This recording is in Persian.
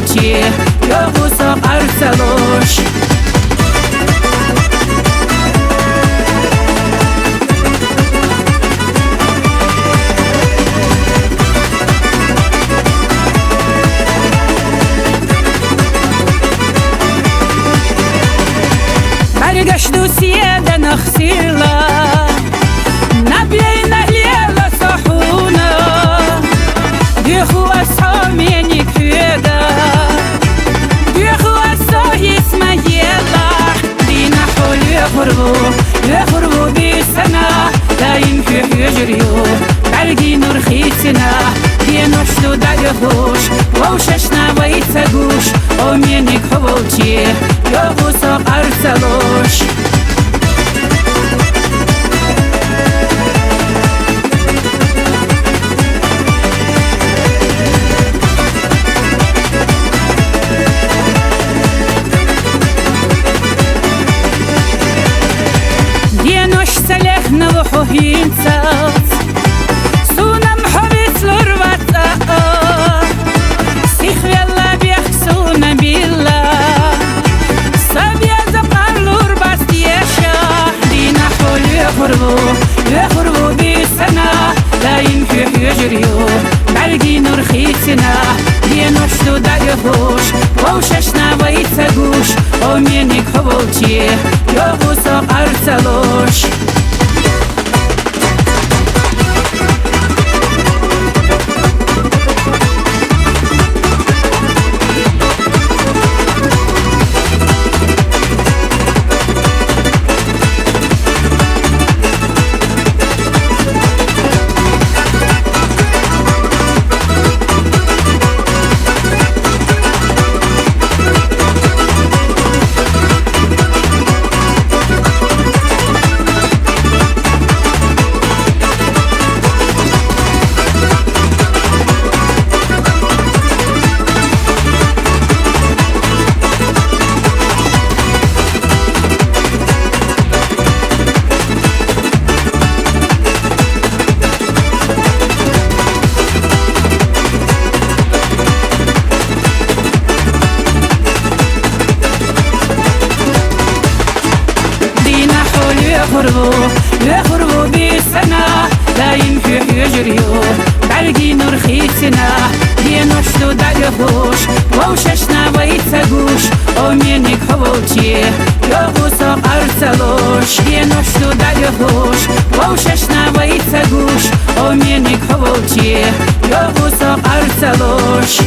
خولتي يا غوصة أرسلوش برگشت سیده نخسیلا نبیای نهلیلا صحونا دیخو اسامی نکویدا دیخو اساهی اسمایلا دینا حولی غربو بیسنا دایم که هجریو برگی نور خیتنا دینوشتو دایهوش ووششنا ویتگوش اومینی خولتی یا غوصا أرسلوش دينوش سلخ نوحو هينساس سونم حبيس لرواتا سيخ يلا بيخ سونم بيلا غربو بیسنا دایم که هجریو برگی نور خیتنا دینوشتو دایهوش ووششنا ویتگوش اومینی خولتی یا غوصا أرسلوش غربو بیسنا دایم که هجریو برگی نور خیتنا دینوشتو دایهوش ووششنا ویتگوش اومینی خولتی یا غوصا أرسلوش دینوشتو دایهوش ووششنا ویتگوش اومینی خولتی یا غوصا أرسلوش